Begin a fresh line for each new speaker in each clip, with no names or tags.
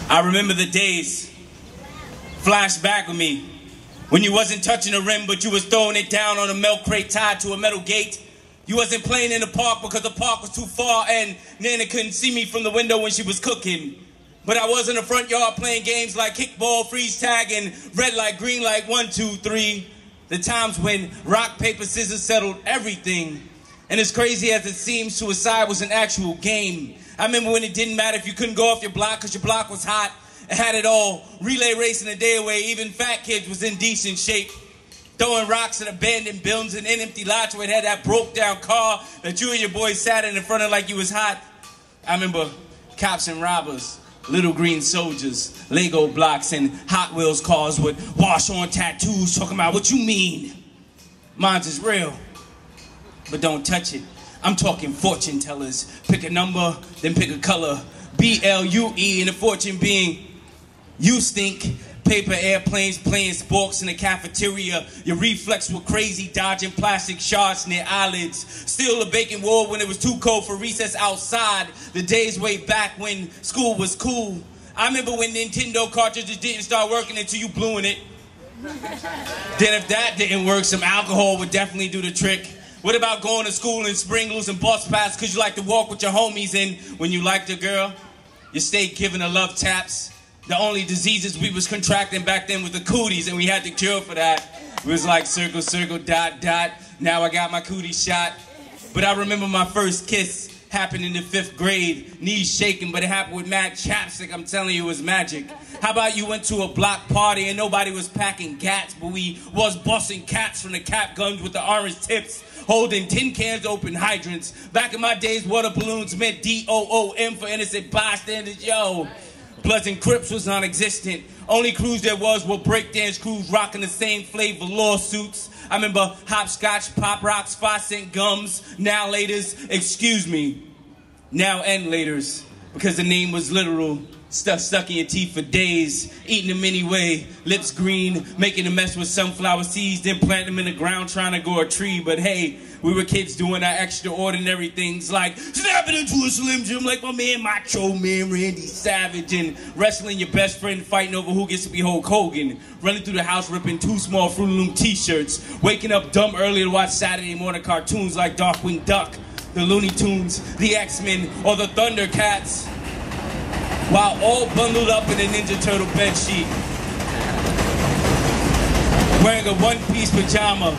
I remember the days, flash back with me, when you wasn't touching the rim, but you was throwing it down on a milk crate tied to a metal gate. You wasn't playing in the park because the park was too far and Nana couldn't see me from the window when she was cooking. But I was in the front yard playing games like kickball, freeze tag, and red light, green light, 1, 2, 3. The times when rock, paper, scissors settled everything. And as crazy as it seems, suicide was an actual game. I remember when it didn't matter if you couldn't go off your block because your block was hot. It had it all. Relay racing a day away. Even fat kids was in decent shape. Throwing rocks at abandoned buildings and in empty lots where it had that broke down car that you and your boys sat in front of like you was hot. I remember cops and robbers, little green soldiers, Lego blocks, and Hot Wheels cars with wash-on tattoos talking about what you mean. Mine's is real, but don't touch it. I'm talking fortune tellers. Pick a number, then pick a color. B-L-U-E, and the fortune being you stink. Paper airplanes playing sports in the cafeteria. Your reflex were crazy, dodging plastic shards near eyelids. Still a baking wall when it was too cold for recess outside. The days way back when school was cool. I remember when Nintendo cartridges didn't start working until you blew in it. Then if that didn't work, some alcohol would definitely do the trick. What about going to school in spring, losing bus pass because you like to walk with your homies, and when you liked a girl, you stayed giving her love taps? The only diseases we was contracting back then was the cooties, and we had the cure for that. It was like circle, circle, dot, dot. Now I got my cootie shot. But I remember my first kiss happened in the 5th grade. Knees shaking, but it happened with mad chapstick. I'm telling you, it was magic. How about you went to a block party and nobody was packing gats, but we was busting cats from the cap guns with the orange tips, holding tin cans, open hydrants. Back in my days, water balloons meant D-O-O-M for innocent bystanders, yo. Bloods and Crips was non-existent. Only crews there was were breakdance crews rocking the same flavor lawsuits. I remember hopscotch, pop rocks, 5-cent gums, now laters, excuse me, now and laters, because the name was literal. Stuff stuck in your teeth for days, eating them anyway, lips green, making a mess with sunflower seeds, then plant them in the ground trying to grow a tree. But hey, we were kids doing our extraordinary things like snapping into a Slim Jim like my man Macho Man Randy Savage, and wrestling your best friend, fighting over who gets to be Hulk Hogan, running through the house ripping 2 small Fruit Loom t-shirts, waking up dumb early to watch Saturday morning cartoons like Darkwing Duck, the Looney Tunes, the X-Men, or the Thundercats, while all bundled up in a Ninja Turtle bedsheet, wearing a one-piece pajama,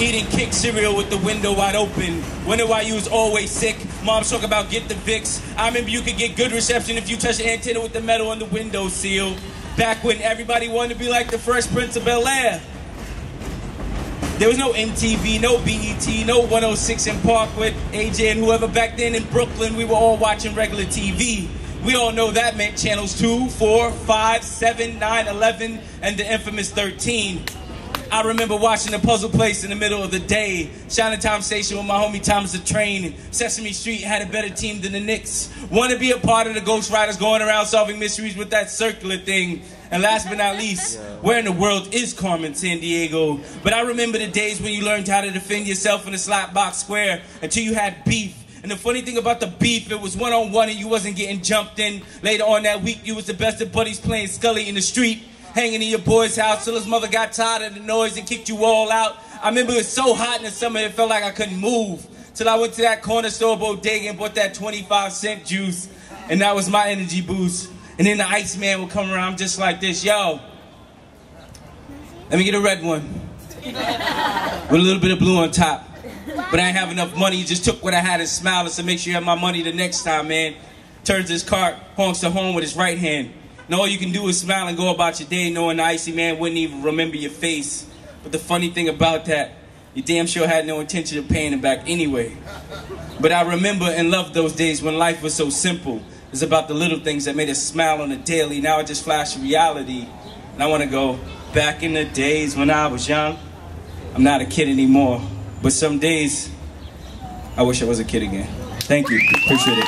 eating Kick cereal with the window wide open, wondering why you was always sick. Mom's talking about get the Vicks. I remember you could get good reception if you touched the antenna with the metal on the window seal. Back when everybody wanted to be like the Fresh Prince of Bel-Air. There was no MTV, no BET, no 106 in Park with AJ and whoever. Back then in Brooklyn, we were all watching regular TV. We all know that meant channels 2, 4, 5, 7, 9, 11, and the infamous 13. I remember watching the Puzzle Place in the middle of the day, Chinatown Station with my homie Thomas the Train. Sesame Street had a better team than the Knicks. Want to be a part of the Ghost Riders going around solving mysteries with that circular thing. And last but not least, where in the world is Carmen Sandiego? But I remember the days when you learned how to defend yourself in a slot box square until you had beef. And the funny thing about the beef, it was one-on-one and you wasn't getting jumped in. Later on that week, you was the best of buddies playing Scully in the street, hanging in your boy's house till his mother got tired of the noise and kicked you all out. I remember it was so hot in the summer, it felt like I couldn't move. Till I went to that corner store bodega and bought that 25-cent juice. And that was my energy boost. And then the Iceman would come around just like this. Yo, let me get a red one. With a little bit of blue on top. But I ain't have enough money, you just took what I had and smiled and said, make sure you have my money the next time, man. Turns his cart, honks the horn with his right hand. And all you can do is smile and go about your day knowing the icy man wouldn't even remember your face. But the funny thing about that, you damn sure had no intention of paying him back anyway. But I remember and loved those days when life was so simple. It's about the little things that made us smile on the daily. Now I just flash reality. And I want to go back in the days when I was young. I'm not a kid anymore. But some days, I wish I was a kid again. Thank you. Appreciate it.